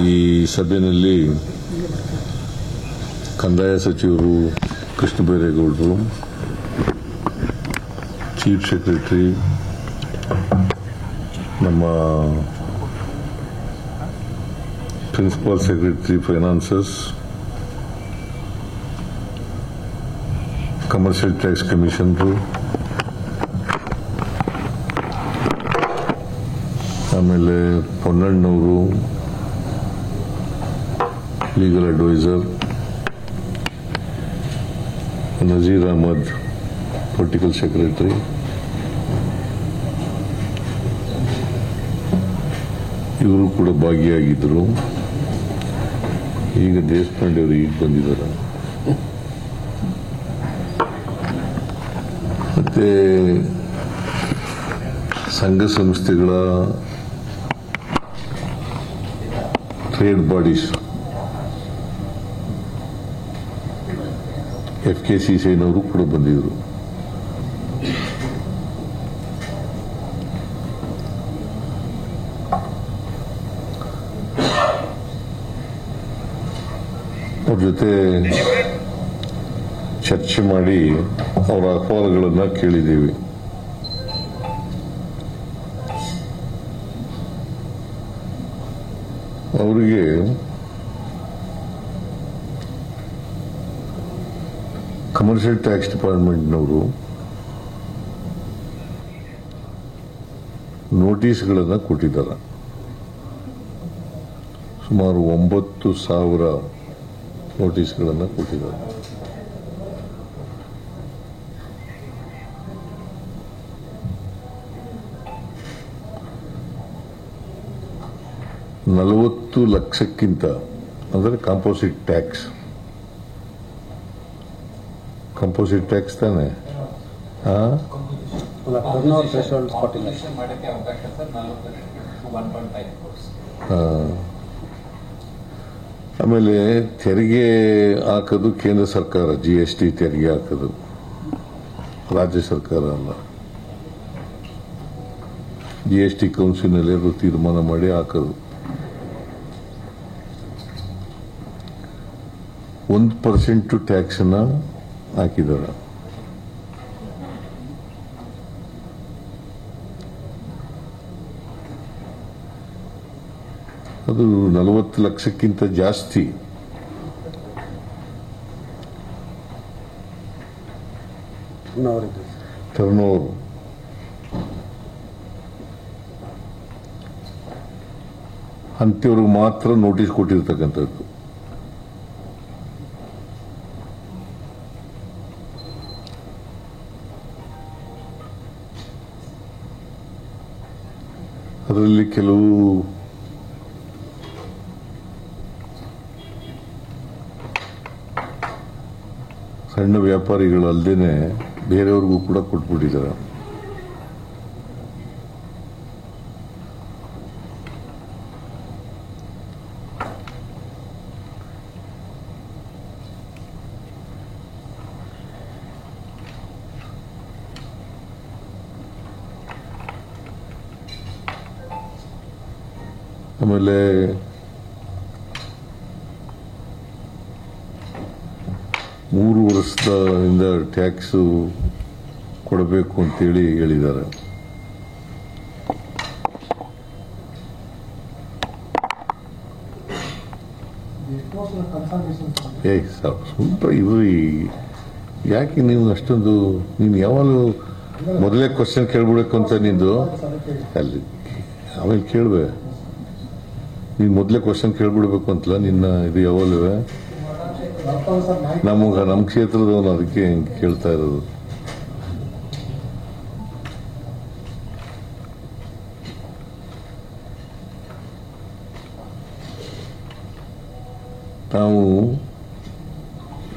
ಈ ಸಭೆಯಲ್ಲಿ ಕಂದಾಯ ಸಚಿವರು ಕೃಷ್ಣ ಬೈರೇಗೌಡರು, ಚೀಫ್ ಸೆಕ್ರೆಟರಿ, ನಮ್ಮ principal secretary finances, commercial tax ಕಮಿಷನರು, ಆಮೇಲೆ ಪೊನ್ನಣ್ಣವರು legal adviser, Nazeer Ahmed political secretary, ಇವರು ಕೂಡ ಭಾಗಿಯಾಗಿದ್ದರು. ಈಗ ದೇಶಪಾಂಡೆ ಅವರು ಈಗ ಬಂದಿದ್ದಾರೆ. ಮತ್ತೆ ಸಂಘ ಸಂಸ್ಥೆಗಳ ಟ್ರೇಡ್ ಬಾಡೀಸ್ FKCCIನವರು ಕೂಡ ಬಂದಿದ್ರು. ಅವ್ರ ಜೊತೆ ಚರ್ಚೆ ಮಾಡಿ ಅವರ ಅಹವಾಲುಗಳನ್ನು ಕೇಳಿದ್ದೀವಿ. ಅವರಿಗೆ ಕಮರ್ಷಿಯಲ್ ಟ್ಯಾಕ್ಸ್ ಡಿಪಾರ್ಟ್ಮೆಂಟ್ನವರು ನೋಟಿಸ್ಗಳನ್ನು ಕೊಟ್ಟಿದ್ದಾರೆ. ಸುಮಾರು 9,000 ನೋಟಿಸ್ಗಳನ್ನು ಕೊಟ್ಟಿದ್ದಾರೆ. $40 ಲಕ್ಷಕ್ಕಿಂತ ಅಂದರೆ ಕಾಂಪೋಸಿಟ್ ಟ್ಯಾಕ್ಸ್ ತಾನೆ, ಆಮೇಲೆ ತೆರಿಗೆ ಹಾಕೋದು ಕೇಂದ್ರ ಸರ್ಕಾರ, GST ತೆರಿಗೆ ಹಾಕೋದು ರಾಜ್ಯ ಸರ್ಕಾರ ಅಲ್ಲ. GST ಕೌನ್ಸಿಲ್ನಲ್ಲಿ ಅದು ತೀರ್ಮಾನ ಮಾಡಿ ಹಾಕೋದು. 1% ಟ್ಯಾಕ್ಸ್ ಅನ್ನ ಹಾಕಿದ್ದಾರೆ. ಅದು 40 ಲಕ್ಷಕ್ಕಿಂತ ಜಾಸ್ತಿ. ಟರ್ನ್ಓವರ್ ಅಂಥವ್ರಿಗೆ ಮಾತ್ರ ನೋಟಿಸ್ ಕೊಟ್ಟಿರ್ತಕ್ಕಂಥದ್ದು. ಅದರಲ್ಲಿ ಕೆಲವು ಸಣ್ಣ ವ್ಯಾಪಾರಿಗಳಲ್ಲದೇನೆ ಬೇರೆಯವ್ರಿಗೂ ಕೂಡ ಕೊಟ್ಬಿಟ್ಟಿದ್ದಾರೆ. ಆಮೇಲೆ ಮೂರು ವರ್ಷದಿಂದ ಟ್ಯಾಕ್ಸ್ ಕೊಡಬೇಕು ಅಂತೇಳಿ ಹೇಳಿದ್ದಾರೆ. ಸ್ವಲ್ಪ ಇವರು ಯಾಕೆ ನೀವು ಅಷ್ಟೊಂದು, ನೀನು ಯಾವಾಗಲೂ ಮೊದಲೇ ಕ್ವಶನ್ ಕೇಳ್ಬಿಡ್ಬೇಕು ಅಂತ ನಿಂದು ಅಲ್ಲಿ, ಆಮೇಲೆ ಕೇಳ್ಬೇ, ನೀನು ಮೊದಲೇ ಕ್ವಶನ್ ಕೇಳ್ಬಿಡ್ಬೇಕು ಅಂತಲ್ಲ ನಿನ್ನ ಇದು ಯಾವಾಗಲೂ ನಮ್ಮ ಕ್ಷೇತ್ರದವನು, ಅದಕ್ಕೆ ಕೇಳ್ತಾ ಇರೋದು. ನಾವು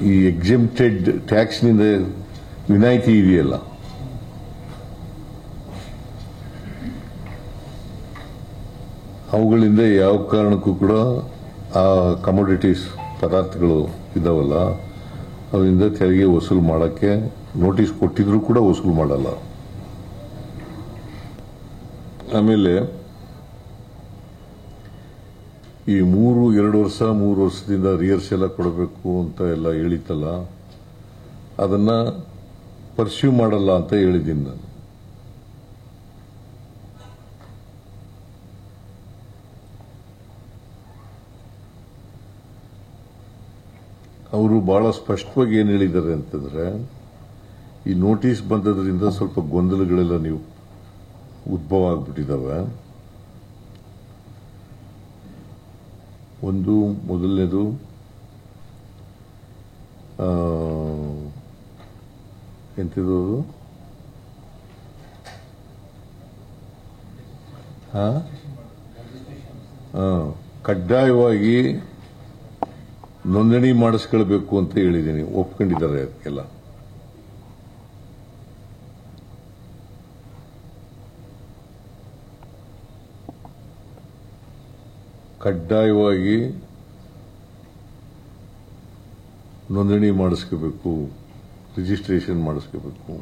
ಈ ಎಕ್ಸೆಂಪ್ಟೆಡ್ ಟ್ಯಾಕ್ಸ್ನಿಂದ ವಿನಾಯಿತಿ ಇದೆಯಲ್ಲ, ಅವುಗಳಿಂದ ಯಾವ ಕಾರಣಕ್ಕೂ ಕೂಡ ಆ ಕಮೋಡಿಟೀಸ್ ಪದಾರ್ಥಗಳು ಇದಾವಲ್ಲ ಅದರಿಂದ ತೆರಿಗೆ ವಸೂಲು ಮಾಡೋಕ್ಕೆ ನೋಟಿಸ್ ಕೊಟ್ಟಿದ್ರು ಕೂಡ ವಸೂಲು ಮಾಡಲ್ಲ. ಆಮೇಲೆ ಈ 2 ವರ್ಷ 3 ವರ್ಷದಿಂದ ರಿಯರ್ಸ್ ಎಲ್ಲ ಕೊಡಬೇಕು ಅಂತ ಎಲ್ಲ ಹೇಳಿತ್ತಲ್ಲ, ಅದನ್ನ ಪರ್ಸ್ಯೂ ಮಾಡಲ್ಲ ಅಂತ ಹೇಳಿದ್ದೀನಿ ನಾನು. ಅವರು ಬಹಳ ಸ್ಪಷ್ಟವಾಗಿ ಏನು ಹೇಳಿದ್ದಾರೆ ಅಂತಂದ್ರೆ, ಈ ನೋಟಿಸ್ ಬಂದದ್ರಿಂದ ಸ್ವಲ್ಪ ಗೊಂದಲಗಳೆಲ್ಲ ನೀವು ಉದ್ಭವ ಆಗ್ಬಿಟ್ಟಿದ್ದಾವೆ. ಒಂದು ಮೊದಲನೇದು ಎಂತಿದು ಕಡ್ಡಾಯವಾಗಿ ನೋಂದಣಿ ಮಾಡಿಸ್ಕೊಳ್ಬೇಕು ಅಂತ ಹೇಳಿದ್ದೀನಿ, ಒಪ್ಕೊಂಡಿದ್ದಾರೆ ಅದಕ್ಕೆಲ್ಲ. ಕಡ್ಡಾಯವಾಗಿ ನೋಂದಣಿ ಮಾಡಿಸ್ಕೋಬೇಕು, ರಿಜಿಸ್ಟ್ರೇಷನ್ ಮಾಡಿಸ್ಕೋಬೇಕು.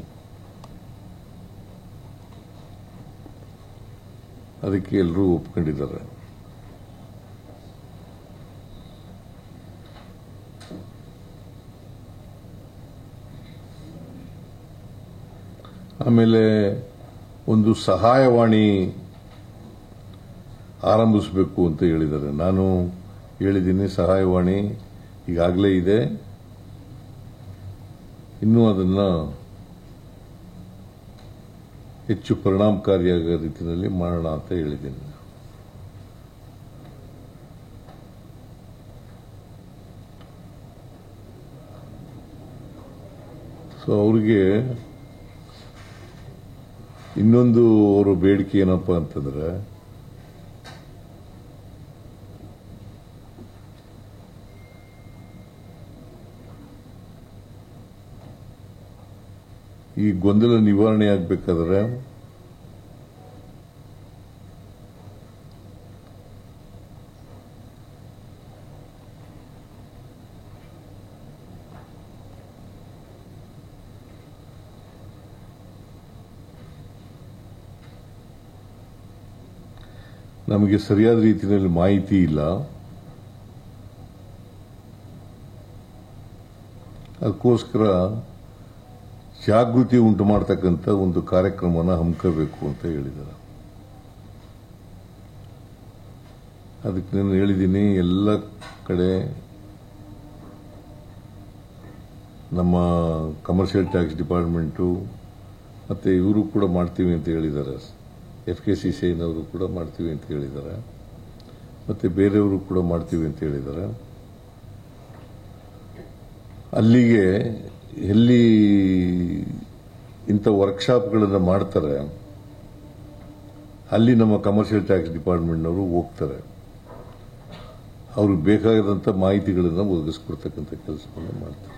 ಅದಕ್ಕೆ ಎಲ್ಲರೂ ಒಪ್ಕೊಂಡಿದ್ದಾರೆ. ಆಮೇಲೆ ಒಂದು ಸಹಾಯವಾಣಿ ಆರಂಭಿಸಬೇಕು ಅಂತ ಹೇಳಿದ್ದಾರೆ. ನಾನು ಹೇಳಿದ್ದೀನಿ, ಸಹಾಯವಾಣಿ ಈಗಾಗಲೇ ಇದೆ, ಇನ್ನೂ ಅದನ್ನು ಹೆಚ್ಚು ಪರಿಣಾಮಕಾರಿಯಾದ ರೀತಿಯಲ್ಲಿ ಮಾಡೋಣ ಅಂತ ಹೇಳಿದ್ದೀನಿ. ಸೊ ಅವ್ರಿಗೆ ಇನ್ನೊಂದು ಅವರ ಬೇಡಿಕೆ ಏನಪ್ಪಾ ಅಂತಂದ್ರೆ, ಈ ಗೊಂದಲ ನಿವಾರಣೆ ಆಗಬೇಕಾದ್ರೆ ನಮಗೆ ಸರಿಯಾದ ರೀತಿಯಲ್ಲಿ ಮಾಹಿತಿ ಇಲ್ಲ. ಅದಕ್ಕೋಸ್ಕರ ಜಾಗೃತಿ ಉಂಟು ಮಾಡತಕ್ಕಂಥ ಒಂದು ಕಾರ್ಯಕ್ರಮನ ಹಮ್ಮಿಕೋಬೇಕು ಅಂತ ಹೇಳಿದ್ದಾರೆ. ಅದಕ್ಕೆ ನಾನು ಹೇಳಿದ್ದೀನಿ, ಎಲ್ಲ ಕಡೆ ನಮ್ಮ ಕಮರ್ಷಿಯಲ್ ಟ್ಯಾಕ್ಸ್ ಡಿಪಾರ್ಟ್ಮೆಂಟು ಮತ್ತೆ ಇವರು ಕೂಡ ಮಾಡ್ತೀವಿ ಅಂತ ಹೇಳಿದ್ದಾರೆ. FKCCIನವರು ಕೂಡ ಮಾಡ್ತೀವಿ ಅಂತ ಹೇಳಿದ್ದಾರೆ, ಮತ್ತೆ ಬೇರೆಯವರು ಕೂಡ ಮಾಡ್ತೀವಿ ಅಂತ ಹೇಳಿದ್ದಾರೆ. ಅಲ್ಲಿಗೆ ಎಲ್ಲಿ ಇಂಥ ವರ್ಕ್ಶಾಪ್ಗಳನ್ನು ಮಾಡ್ತಾರೆ, ಅಲ್ಲಿ ನಮ್ಮ ಕಮರ್ಷಿಯಲ್ ಟ್ಯಾಕ್ಸ್ ಡಿಪಾರ್ಟ್ಮೆಂಟ್ನವರು ಹೋಗ್ತಾರೆ. ಅವ್ರಿಗೆ ಬೇಕಾದಂಥ ಮಾಹಿತಿಗಳನ್ನು ಒದಗಿಸ್ಕೊಡ್ತಕ್ಕಂಥ ಕೆಲಸವನ್ನು ಮಾಡ್ತಾರೆ.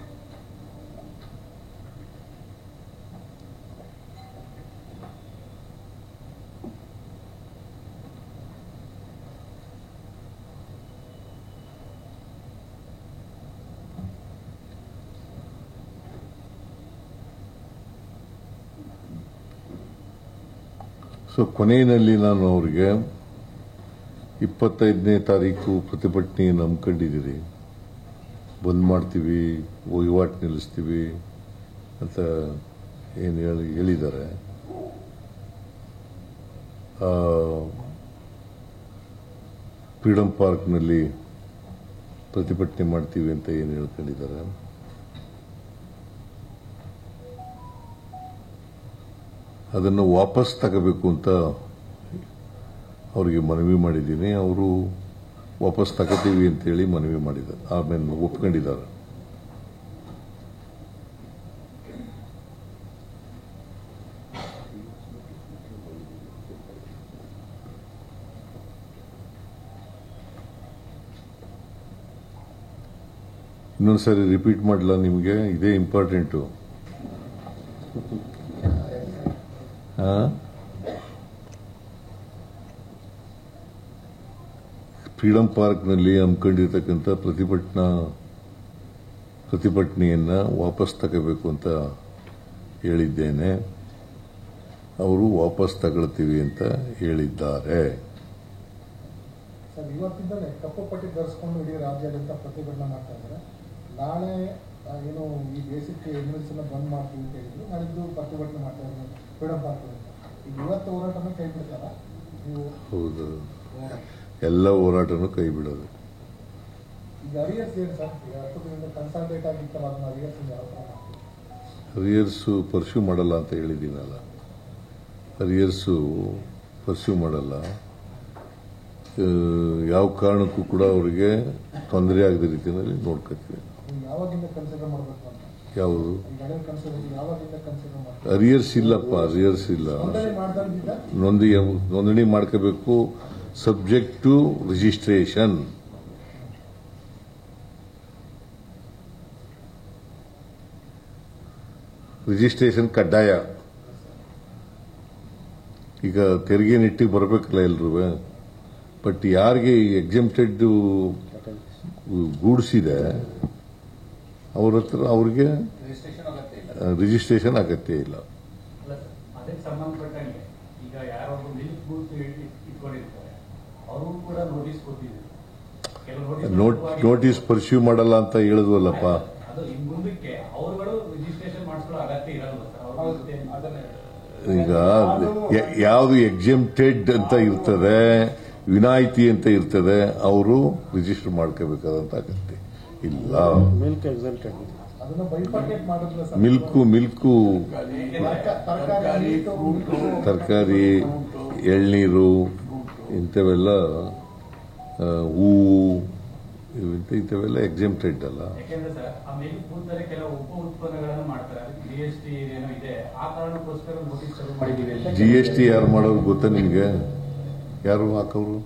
ಸೊ ಕೊನೆಯಲ್ಲಿ ನಾನು ಅವರಿಗೆ 25ನೇ ತಾರೀಕು ಪ್ರತಿಭಟನೆಯನ್ನು ಹಮ್ಮಿಕೊಂಡಿದ್ದೀರಿ, ಬಂದ್ ಮಾಡ್ತೀವಿ, ವಹಿವಾಟು ನಿಲ್ಲಿಸ್ತೀವಿ ಅಂತ ಏನು ಹೇಳಿದ್ದಾರೆ. ಫ್ರೀಡಂ ಪಾರ್ಕ್ನಲ್ಲಿ ಪ್ರತಿಭಟನೆ ಮಾಡ್ತೀವಿ ಅಂತ ಏನು ಹೇಳ್ಕೊಂಡಿದ್ದಾರೆ. ಅದನ್ನು ವಾಪಸ್ ತಗೋಬೇಕು ಅಂತ ಅವರಿಗೆ ಮನವಿ ಮಾಡಿದ್ದೀನಿ. ಅವರು ವಾಪಸ್ ತಗೋತೀವಿ ಅಂತೇಳಿ ಮನವಿ ಮಾಡಿದ್ದಾರೆ, ಆಮೇಲೆ ಒಪ್ಕೊಂಡಿದ್ದಾರೆ. ಇನ್ನೊಂದ್ಸರಿ ರಿಪೀಟ್ ಮಾಡಲ್ಲ ನಿಮಗೆ, ಇದೇ ಇಂಪಾರ್ಟೆಂಟು. ಫ್ರೀಡಂ ಪಾರ್ಕ್ನಲ್ಲಿ ಹಮ್ಮಿಕೊಂಡಿರ್ತಕ್ಕಂಥ ಪ್ರತಿಭಟನೆಯನ್ನ ವಾಪಸ್ ತಗೋಬೇಕು ಅಂತ ಹೇಳಿದ್ದೇನೆ. ಅವರು ವಾಪಸ್ ತಗೊಳ್ತೀವಿ ಅಂತ ಹೇಳಿದ್ದಾರೆ. ಸರ್ ಇವತ್ತಿಂದಲೇ ಕಪ್ಪು ಪಟ್ಟಿ ಧರಿಸ್ಕೊಂಡು ಇಡೀ ರಾಜ್ಯಾದ್ಯಂತ ಪ್ರತಿಭಟನೆ ಮಾಡ್ತಾ ಇದ್ದಾರೆ. ನಾಳೆ ಏನು ಈ ಬೇಸಿಕ್ ಎಲಿಮೆಂಟ್ಸ್ ಬಂದ್ ಮಾಡ್ತೀವಿ ಅಂತ ಹೇಳಿದ್ರು, ನಾಳಿದ್ದು ಪ್ರತಿಭಟನೆ ಮಾಡ್ತಾ ಇದ್ದಾರೆ ಫ್ರೀಡಂ ಪಾರ್ಕ್ ಅಂತ. ಈಗ ಇವತ್ತು ಹೋರಾಟನ ಕೈ ಬಿಡ್ತಾರ ನೀವು? ಹೌದು, ಎಲ್ಲ ಹೋರಾಟನೂ ಕೈ ಬಿಡೋದು. ಈಗ ಅರಿಯರ್ಸ್ ಏನು ಸರ್? 10 ದಿನದಿಂದ ಕನ್ಸಲ್ಟೇಟ್ ಆಗಿತ್ತಲ್ಲ, ಅದನ್ನ ಅರಿಯರ್ಸ್ ಯಾವ ಥರ ಮಾಡ್ತೀವಿ? ಅರಿಯರ್ಸು ಪರ್ಸ್ಯೂ ಮಾಡಲ್ಲ ಅಂತ ಹೇಳಿದ್ದೀನಲ್ಲ. ಅರಿಯರ್ಸು ಪರ್ಸ್ಯೂ ಮಾಡಲ್ಲ. ಯಾವ ಕಾರಣಕ್ಕೂ ಕೂಡ ಅವರಿಗೆ ತೊಂದರೆ ಆಗದ ರೀತಿಯಲ್ಲಿ ನೋಡ್ಕೊತೀವಿ. ಯಾವಾಗಿಂದ ಕನ್ಸಿಡರ್ ಮಾಡಬೇಕು ಅಂತ? ಯಾವುದು ಯಾವಾಗಿಂದ ಕನ್ಸಿಡರ್ ಮಾಡ್ತೀವಿ? ಅರಿಯರ್ಸ್ ಇಲ್ಲಪ್ಪ, ಅರಿಯರ್ಸ್ ಇಲ್ಲ. ನೋಂದಣಿ ಮಾಡ್ಕೋಬೇಕು, ಸಬ್ಜೆಕ್ಟ್ ಟು ರಿಜಿಸ್ಟ್ರೇಷನ್. ರಿಜಿಸ್ಟ್ರೇಷನ್ ಕಡ್ಡಾಯ. ಈಗ ತೆರಿಗೆ ನೆಟ್ಟಿಗೆ ಬರಬೇಕಲ್ಲ ಎಲ್ರೂ. ಬಟ್ ಯಾರಿಗೆ ಎಕ್ಸೆಂಪ್ಟೆಡ್ ಗೂಡ್ಸ್ ಇದೆ ಅವ್ರ ಹತ್ರ ಅವ್ರಿಗೆ ರಿಜಿಸ್ಟ್ರೇಷನ್ ಅಗತ್ಯ ಇಲ್ಲ. ಅದಕ್ಕೆ ಸಂಬಂಧಪಟ್ಟಂಗೆ ಈಗ ಯಾರೊಬ್ಬರು ಮಿಲ್ಕ್ ಬೂತ್ ಇಟ್ಕೊಂಡಿರ್ತಾರೆ, ಅವರು ಕೂಡ ನೋಟಿಸ್ ಕೊಟ್ಟಿದ್ದಾರೆ. ನೋಟಿಸ್ ಪರ್ಸ್ಯೂ ಮಾಡಲ್ಲ ಅಂತ ಹೇಳಿದ್ವಲ್ಲಪ್ಪ. ಅದು ಇನ್ ಮುಂದಕ್ಕೆ ಅವರುಗಳು ರಿಜಿಸ್ಟ್ರೇಷನ್ ಮಾಡಿಸೋ ಅಗತ್ಯ ಇರಲ್ಲ ಸರ್. ಈಗ ಯಾವುದು ಎಕ್ಸೆಂಪ್ಟೆಡ್ ಅಂತ ಇರ್ತದೆ, ವಿನಾಯಿತಿ ಅಂತ ಇರ್ತದೆ, ಅವರು ರಿಜಿಸ್ಟರ್ ಮಾಡ್ಕೋಬೇಕಾದಂತ ಅಗತ್ಯ ಇಲ್ಲ. ಮಿಲ್ಕ್ ಎಕ್ಸೆಂಪ್ಟೆಡ್ ಅದನ್ನ ಬೈಫರ್ಕೇಟ್ ಮಾಡಿದ್ರೆ ಸರ್, ಮಿಲ್ಕು ತರಕಾರಿ, ಎಳ್ನೀರು ಇಂಥವೆಲ್ಲ, ಹೂವು ಇಂಥವೆಲ್ಲ ಎಕ್ಸೆಂಪ್ಟೆಡ್ ಅಲ್ಲ. ಯಾಕೆಂದ್ರೆ ಸರ್ ಆ ಮಿಲ್ಕ್ ಬೂತ್ ಅಲ್ಲಿ ಕೆಲವು ಉಪ ಉತ್ಪನ್ನಗಳನ್ನು ಮಾಡ್ತಾರೆ, GST ಏನೋ ಇದೆ, ಆ ಕಾರಣಕ್ಕೋಸ್ಕರ ನೋಟಿಸ್ ಶುರು ಮಾಡಿದ್ದೀವಿ. GST ಯಾರು ಮಾಡೋರು ಗೊತ್ತಾ ನಿಮ್ಗೆ? ಯಾರು ಹಾಕೋರು?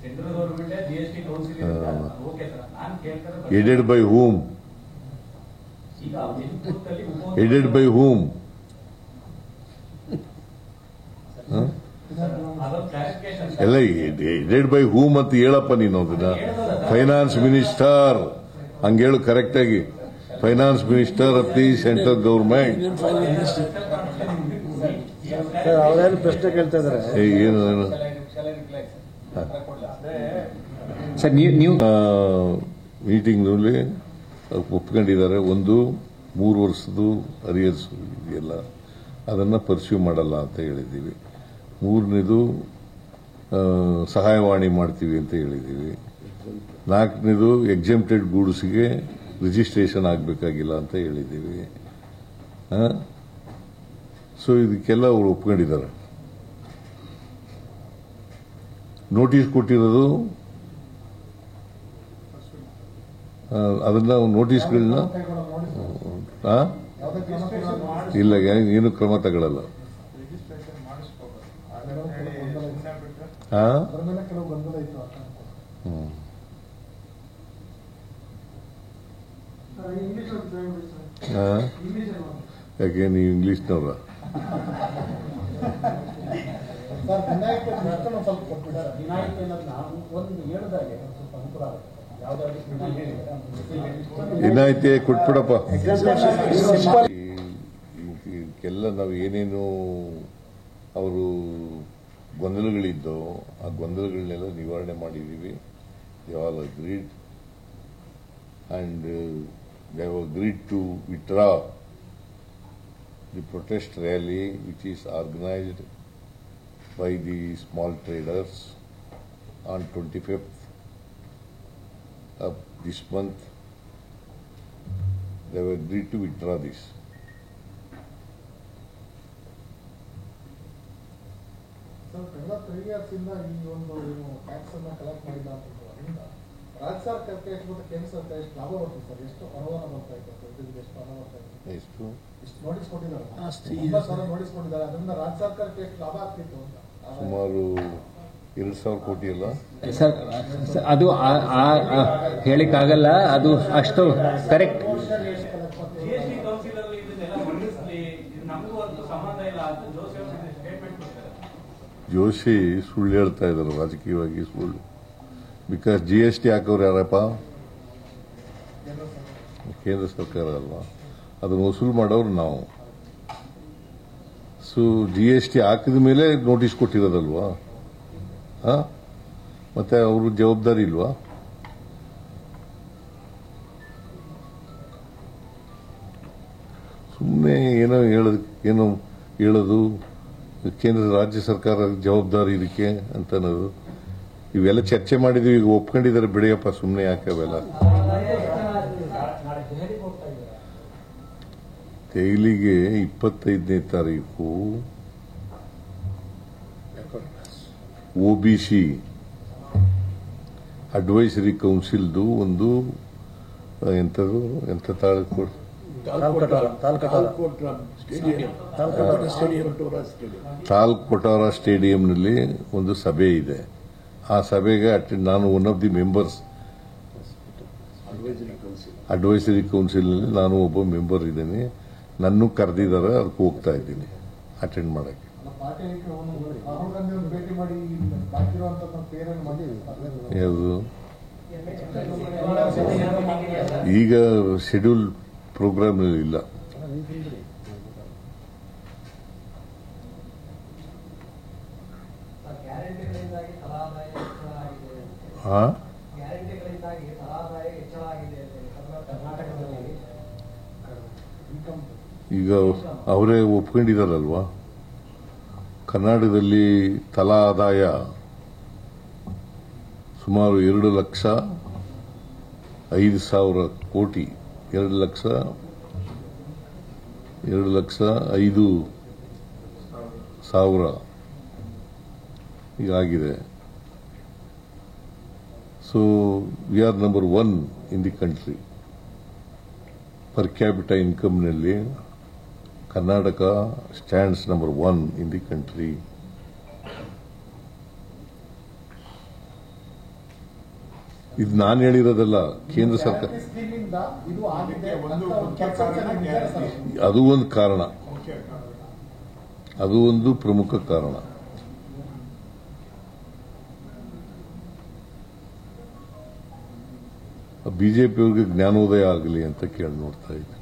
Central government GST council okay sir. ನಾನು ಕೇಳ್ತಾರೆ ಎಡೆಡ್ ಬೈ ಹೂಮ್? ಈಗ ಮಿಲ್ಕ್ ಬೂತ್ ಅಲ್ಲಿ ಎಡೆಡ್ ಬೈ ಹೂಮ್? ಎಲ್ಲ ಎಡೆಡ್ ಬೈ ಹೂಮ್ ಅಂತ ಹೇಳಪ್ಪ ನೀನು. ಅದನ್ನ ಫೈನಾನ್ಸ್ ಮಿನಿಸ್ಟರ್ ಹಂಗೇಳು ಕರೆಕ್ಟ್ ಆಗಿ. Finance minister of the central government. ಅವರೇನು ಪ್ರಶ್ನೆ ಕೇಳ್ತಾ ಇದಾರೆ? ಏನು ಸರ್ ನೀವು ಮೀಟಿಂಗ್ನಲ್ಲಿ ಒಪ್ಕೊಂಡಿದ್ದಾರೆ. 3 ವರ್ಷದ್ದು ಅರಿಯರ್ಸ್ ಇದೆಯಲ್ಲ, ಅದನ್ನು ಪರ್ಸ್ಯೂ ಮಾಡಲ್ಲ ಅಂತ ಹೇಳಿದ್ದೀವಿ. 3ನೇದು ಸಹಾಯವಾಣಿ ಮಾಡ್ತೀವಿ ಅಂತ ಹೇಳಿದ್ದೀವಿ. 4ನೇದು ಎಕ್ಸೆಂಪ್ಟೆಡ್ ಗೂಡ್ಸ್ಗೆ ರಿಜಿಸ್ಟ್ರೇಷನ್ ಆಗಬೇಕಾಗಿಲ್ಲ ಅಂತ ಹೇಳಿದ್ದೀವಿ. ಸೊ ಇದಕ್ಕೆಲ್ಲ ಅವರು ಒಪ್ಕೊಂಡಿದ್ದಾರೆ. ನೋಟಿಸ್ ಕೊಟ್ಟಿರೋದು ಅದನ್ನ ನೋಟಿಸ್ಗಳನ್ನ ಇಲ್ಲ, ಏನು ಕ್ರಮ ತಗೊಳ್ಳಲ್ಲ. ಯಾಕೆ ನೀವು ಇಂಗ್ಲಿಷ್ನವ್ರ? ವಿನಾಯಿತಿ ಕೊಟ್ಬಿಡಪ್ಪ. ಇದಕ್ಕೆಲ್ಲ ನಾವು ಏನೇನು ಅವರು ಗೊಂದಲಗಳಿದ್ದೋ ಆ ಗೊಂದಲಗಳನ್ನೆಲ್ಲ ನಿವಾರಣೆ ಮಾಡಿದ್ದೀವಿ. They all agreed and they have agreed to withdraw the protest rally which is organized by the small traders on 25th of this month. They have agreed to withdraw this. So, kala 3 years ಇಂದ ಈ ಒಂದು tax ಅನ್ನು collect ಮಾಡಿಲ್ಲ ಅಂತ ಅದರಿಂದ ರಾಜ್ಯ ಸರ್ಕಾರಕ್ಕೆ ಎಷ್ಟು ಮತ್ತು ಕೇಂದ್ರ ಸರ್ಕಾರ ಎಷ್ಟು ಲಾಭ ಬರ್ತದೆ ಸರ್? ಎಷ್ಟು ಅನುದಾನ ಬರ್ತಾ ಇದೆ? ಎಷ್ಟು ಹಣ ಬರ್ತಾ ಇದೆ? ಇಷ್ಟು ನೋಟಿಸ್ ಕೊಟ್ಟಿದ್ದಾರೆ, 9,000 ನೋಟಿಸ್ ಕೊಟ್ಟಿದ್ದಾರೆ. ಅದರಿಂದ ರಾಜ್ಯ ಸರ್ಕಾರಕ್ಕೆ ಎಷ್ಟು ಲಾಭ ಆಗ್ತಿತ್ತು ಅಂತ? ಸುಮಾರು 2,000 ಕೋಟಿ ಅಲ್ಲ ಸರ್? ಅದು ಹೇಳಿಕ್ಕಾಗಲ್ಲ, ಅದು ಅಷ್ಟು ಕರೆಕ್ಟ್. GST ಕೌನ್ಸಿಲ್ ಅಲ್ಲಿ ಇದನ್ನೆಲ್ಲ ಮಂಡಿಸಲಿ, ಇದು ನಮಗೂ ಅದಕ್ಕೂ ಸಂಬಂಧ ಇಲ್ಲ ಅಂತ ಜೋಶಿ ಅವರು ಸ್ಟೇಟ್ಮೆಂಟ್ ಕೊಡ್ತಾರೆ. ಜೋಶಿ ಸುಳ್ಳು ಹೇಳ್ತಾ ಇದ್ದಾರೆ, ರಾಜಕೀಯವಾಗಿ ಸುಳ್ಳು. ಬಿಕಾಸ್ GST ಹಾಕೋರು ಯಾರಪ್ಪ? ಕೇಂದ್ರ ಸರ್ಕಾರ ಅಲ್ವಾ, ಅದನ್ನು ವಸೂಲು ಮಾಡೋರು ನಾವು. ಸೊ GST ಹಾಕಿದ ಮೇಲೆ ನೋಟಿಸ್ ಕೊಟ್ಟಿರೋದಲ್ವಾ? ಮತ್ತೆ ಅವರು ಜವಾಬ್ದಾರಿ ಇಲ್ವಾ? ಸುಮ್ಮನೆ ಏನೋ ಹೇಳೋದು ಕೇಂದ್ರ ರಾಜ್ಯ ಸರ್ಕಾರ ಜವಾಬ್ದಾರಿ ಇದಕ್ಕೆ ಅಂತ ಅನ್ನೋದು. ಇವೆಲ್ಲ ಚರ್ಚೆ ಮಾಡಿದ್ವಿ, ಈಗ ಒಪ್ಕೊಂಡಿದ್ದಾರೆ ಬಿಡಿಯಪ್ಪ, ಸುಮ್ಮನೆ ಯಾಕೆ ಅವೆಲ್ಲ. ದೆಹಲಿಗೆ 25ನೇ ತಾರೀಕು OBC ಅಡ್ವೈಸರಿ ಕೌನ್ಸಿಲ್ದು ಒಂದು ಎಂತ ತಾಲ್ಕೋಟಾರ ಸ್ಟೇಡಿಯಂನಲ್ಲಿ ಒಂದು ಸಭೆ ಇದೆ. ಆ ಸಭೆಗೆ ನಾನು one of the members, advisory ಕೌನ್ಸಿಲ್ನಲ್ಲಿ ನಾನು ಒಬ್ಬ ಮೆಂಬರ್ ಇದ್ದೇನೆ. ನನ್ನೂ ಕರೆದಿದ್ದಾರೆ, ಅದಕ್ಕೆ ಹೋಗ್ತಾ ಇದ್ದೀನಿ ಅಟೆಂಡ್ ಮಾಡಕ್ಕೆ. ರಾಹುಲ್ ಗಾಂಧಿ ಅವರು ಭೇಟಿ ಮಾಡಿ ಬಾಕಿರುವಂತಹ ಪೇರನ್ನು ಮಾಡಿ ಯಾವುದು ಈಗ ಶೆಡ್ಯೂಲ್ ಪ್ರೋಗ್ರಾಮ್ ಇಲ್ಲ. ಈಗ ಅವರೇ ಒಪ್ಕೊಂಡಿದಾರಲ್ವಾ, ಕರ್ನಾಟಕದಲ್ಲಿ ತಲಾ ಆದಾಯ ಸುಮಾರು 2,05,000 ಕೋಟಿ, 2,05,000 ಈಗಾಗಿದೆ. So we are number 1 in the country. Per capita ಇನ್ಕಮ್ನಲ್ಲಿ Karnataka stands number 1 in the country. ಇದು ನಾನು ಹೇಳಿರೋದಲ್ಲ, ಕೇಂದ್ರ ಸರ್ಕಾರ. ಅದು ಒಂದು ಕಾರಣ, ಅದು ಒಂದು ಪ್ರಮುಖ ಕಾರಣ. ಬಿಜೆಪಿಯವ್ರಿಗೆ ಜ್ಞಾನೋದಯ ಆಗಲಿ ಅಂತ ಕೇಳಿ ನೋಡ್ತಾ ಇದ್ದೀನಿ.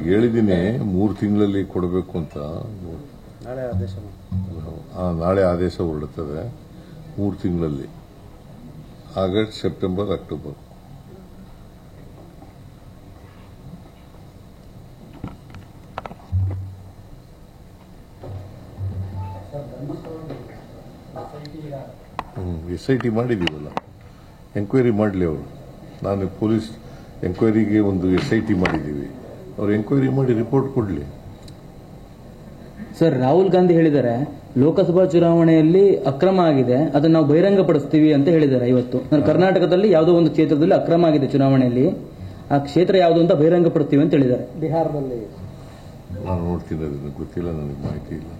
ಹೇಳಿದ್ದೀನಿ 3 ತಿಂಗಳಲ್ಲಿ ಕೊಡಬೇಕು ಅಂತ. ನಾಳೆ ಆದೇಶ ಹೊರಡುತ್ತದೆ. 3 ತಿಂಗಳಲ್ಲಿ, ಆಗಸ್ಟ್, ಸೆಪ್ಟೆಂಬರ್, ಅಕ್ಟೋಬರ್. SIT ಮಾಡಿದೀವಲ್ಲ, ಎಂಕ್ವೈರಿ ಮಾಡಲಿ ಅವರು. ನಾನು ಪೊಲೀಸ್ ಎಂಕ್ವೈರಿಗೆ ಒಂದು SIT ಮಾಡಿದ್ದೀವಿ, ಅವ್ರು ಎಂಕ್ವೈರಿ ಮಾಡಿ ರಿಪೋರ್ಟ್ ಕೊಡಲಿ. ಸರ್, ರಾಹುಲ್ ಗಾಂಧಿ ಹೇಳಿದ್ದಾರೆ ಲೋಕಸಭಾ ಚುನಾವಣೆಯಲ್ಲಿ ಅಕ್ರಮ ಆಗಿದೆ, ಅದನ್ನು ನಾವು ಬಹಿರಂಗಪಡಿಸ್ತೀವಿ ಅಂತ ಹೇಳಿದ್ದಾರೆ. ಇವತ್ತು ಕರ್ನಾಟಕದಲ್ಲಿ ಯಾವುದೋ ಒಂದು ಕ್ಷೇತ್ರದಲ್ಲಿ ಅಕ್ರಮ ಆಗಿದೆ ಚುನಾವಣೆಯಲ್ಲಿ, ಆ ಕ್ಷೇತ್ರ ಯಾವುದು ಅಂತ ಬಹಿರಂಗಪಡಿಸ್ತೀವಿ ಅಂತ ಹೇಳಿದ್ದಾರೆ. ಬಿಹಾರದಲ್ಲಿ ನಾನು ನೋಡ್ತೀನಿ, ಅದನ್ನು ಗೊತ್ತಿಲ್ಲ, ನನಗೆ ಮಾಹಿತಿ ಇಲ್ಲ.